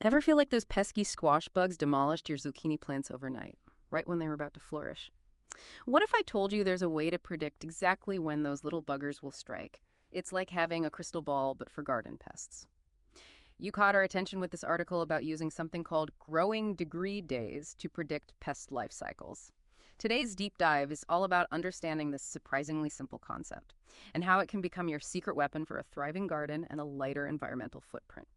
Ever feel like those pesky squash bugs demolished your zucchini plants overnight, right when they were about to flourish? What if I told you there's a way to predict exactly when those little buggers will strike? It's like having a crystal ball, but for garden pests. You caught our attention with this article about using something called growing degree days to predict pest life cycles. Today's deep dive is all about understanding this surprisingly simple concept and how it can become your secret weapon for a thriving garden and a lighter environmental footprint.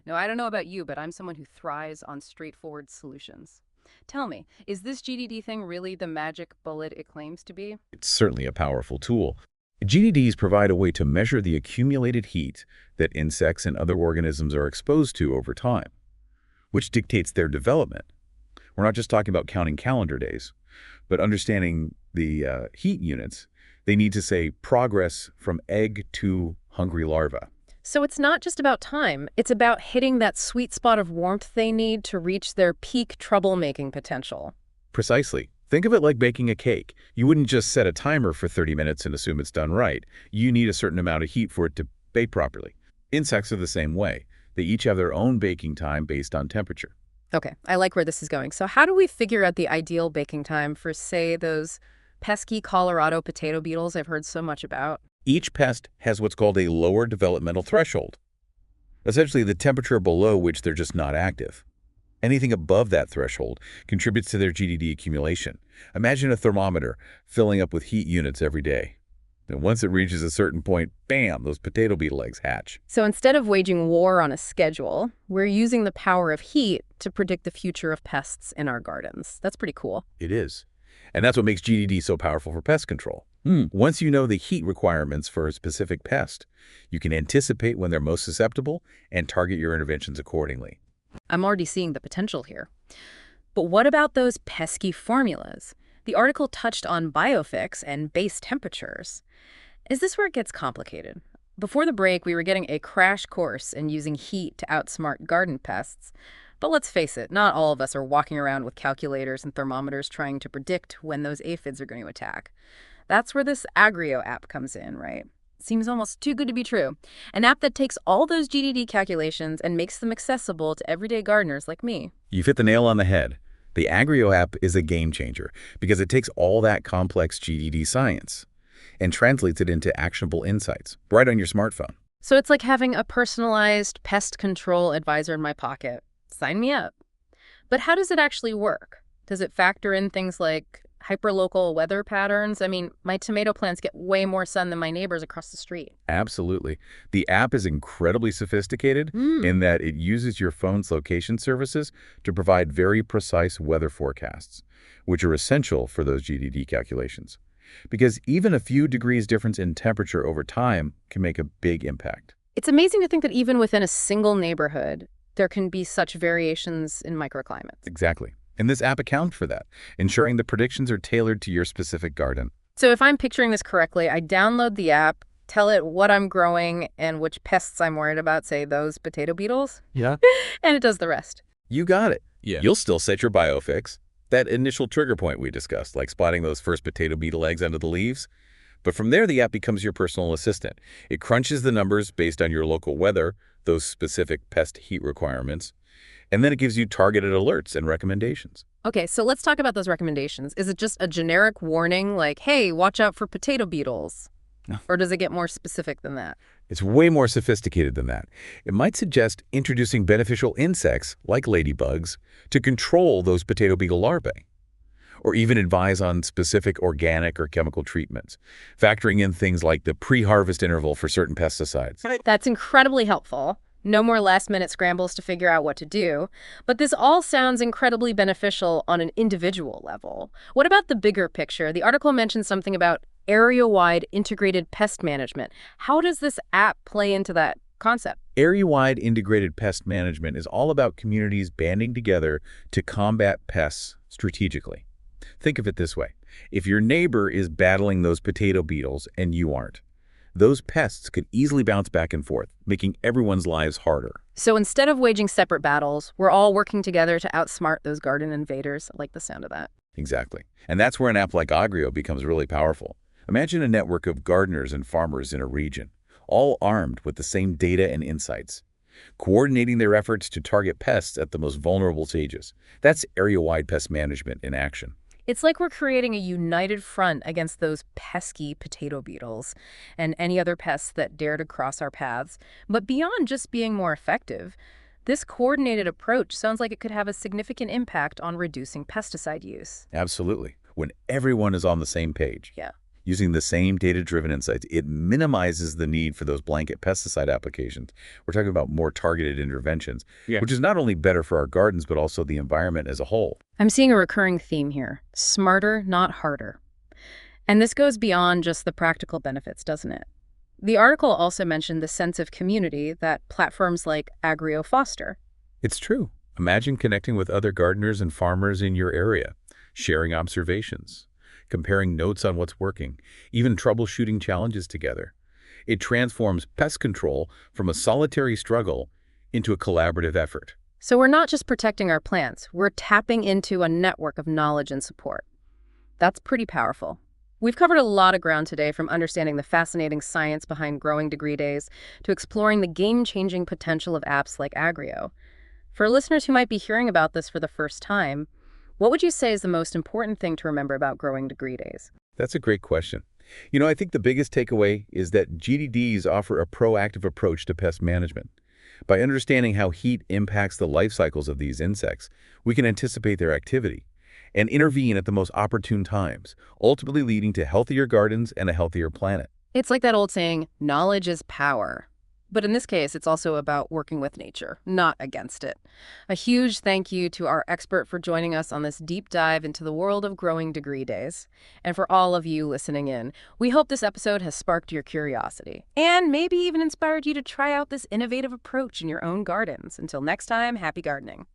Now, I don't know about you, but I'm someone who thrives on straightforward solutions. Tell me, is this GDD thing really the magic bullet it claims to be? It's certainly a powerful tool. GDDs provide a way to measure the accumulated heat that insects and other organisms are exposed to over time, which dictates their development. We're not just talking about counting calendar days, but understanding the heat units. They need to say progress from egg to hungry larva. So it's not just about time, it's about hitting that sweet spot of warmth they need to reach their peak troublemaking potential. Precisely. Think of it like baking a cake. You wouldn't just set a timer for 30 minutes and assume it's done right. You need a certain amount of heat for it to bake properly. Insects are the same way. They each have their own baking time based on temperature. Okay, I like where this is going. So how do we figure out the ideal baking time for, say, those pesky Colorado potato beetles I've heard so much about? Each pest has what's called a lower developmental threshold, essentially the temperature below which they're just not active. Anything above that threshold contributes to their GDD accumulation. Imagine a thermometer filling up with heat units every day. And once it reaches a certain point, bam, those potato beetle eggs hatch. So instead of waging war on a schedule, we're using the power of heat to predict the future of pests in our gardens. That's pretty cool. It is. And that's what makes GDD so powerful for pest control. Once you know the heat requirements for a specific pest, you can anticipate when they're most susceptible and target your interventions accordingly. I'm already seeing the potential here. But what about those pesky formulas? The article touched on biofix and base temperatures. Is this where it gets complicated? Before the break, we were getting a crash course in using heat to outsmart garden pests. But let's face it, not all of us are walking around with calculators and thermometers trying to predict when those aphids are going to attack. That's where this Agrio app comes in, right? Seems almost too good to be true. An app that takes all those GDD calculations and makes them accessible to everyday gardeners like me. You've hit the nail on the head. The Agrio app is a game changer because it takes all that complex GDD science and translates it into actionable insights right on your smartphone. So it's like having a personalized pest control advisor in my pocket. Sign me up. But how does it actually work? Does it factor in things like hyperlocal weather patterns? I mean, my tomato plants get way more sun than my neighbors across the street. Absolutely. The app is incredibly sophisticated in that it uses your phone's location services to provide very precise weather forecasts, which are essential for those GDD calculations. Because even a few degrees difference in temperature over time can make a big impact. It's amazing to think that even within a single neighborhood, there can be such variations in microclimates. Exactly. And this app accounts for that, ensuring the predictions are tailored to your specific garden. So if I'm picturing this correctly, I download the app, tell it what I'm growing and which pests I'm worried about, say those potato beetles. Yeah. And it does the rest. You got it. Yeah. You'll still set your biofix, that initial trigger point we discussed, like spotting those first potato beetle eggs under the leaves. But from there, the app becomes your personal assistant. It crunches the numbers based on your local weather, those specific pest heat requirements, and then it gives you targeted alerts and recommendations. Okay, so let's talk about those recommendations. Is it just a generic warning like, hey, watch out for potato beetles? No. Or does it get more specific than that? It's way more sophisticated than that. It might suggest introducing beneficial insects, like ladybugs, to control those potato beetle larvae, or even advise on specific organic or chemical treatments, factoring in things like the pre-harvest interval for certain pesticides. That's incredibly helpful. No more last-minute scrambles to figure out what to do. But this all sounds incredibly beneficial on an individual level. What about the bigger picture? The article mentions something about area-wide integrated pest management. How does this app play into that concept? Area-wide integrated pest management is all about communities banding together to combat pests strategically. Think of it this way. If your neighbor is battling those potato beetles and you aren't, those pests could easily bounce back and forth, making everyone's lives harder. So instead of waging separate battles, we're all working together to outsmart those garden invaders. I like the sound of that. Exactly. And that's where an app like Agrio becomes really powerful. Imagine a network of gardeners and farmers in a region, all armed with the same data and insights. coordinating their efforts to target pests at the most vulnerable stages. That's area-wide pest management in action. It's like we're creating a united front against those pesky potato beetles and any other pests that dare to cross our paths. But beyond just being more effective, this coordinated approach sounds like it could have a significant impact on reducing pesticide use. Absolutely. When everyone is on the same page, Yeah. using the same data-driven insights, it minimizes the need for those blanket pesticide applications. We're talking about more targeted interventions, which is not only better for our gardens, but also the environment as a whole. I'm seeing a recurring theme here. Smarter, not harder. And this goes beyond just the practical benefits, doesn't it? The article also mentioned the sense of community that platforms like Agrio foster. It's true. Imagine connecting with other gardeners and farmers in your area, sharing observations, comparing notes on what's working, even troubleshooting challenges together. It transforms pest control from a solitary struggle into a collaborative effort. So we're not just protecting our plants, we're tapping into a network of knowledge and support. That's pretty powerful. We've covered a lot of ground today, from understanding the fascinating science behind growing degree days to exploring the game-changing potential of apps like Agrio. For listeners who might be hearing about this for the first time, what would you say is the most important thing to remember about growing degree days? That's a great question. I think the biggest takeaway is that GDDs offer a proactive approach to pest management. By understanding how heat impacts the life cycles of these insects, we can anticipate their activity and intervene at the most opportune times, ultimately leading to healthier gardens and a healthier planet. It's like that old saying, knowledge is power. But in this case, it's also about working with nature, not against it. A huge thank you to our expert for joining us on this deep dive into the world of growing degree days. And for all of you listening in, we hope this episode has sparked your curiosity and maybe even inspired you to try out this innovative approach in your own gardens. Until next time, happy gardening.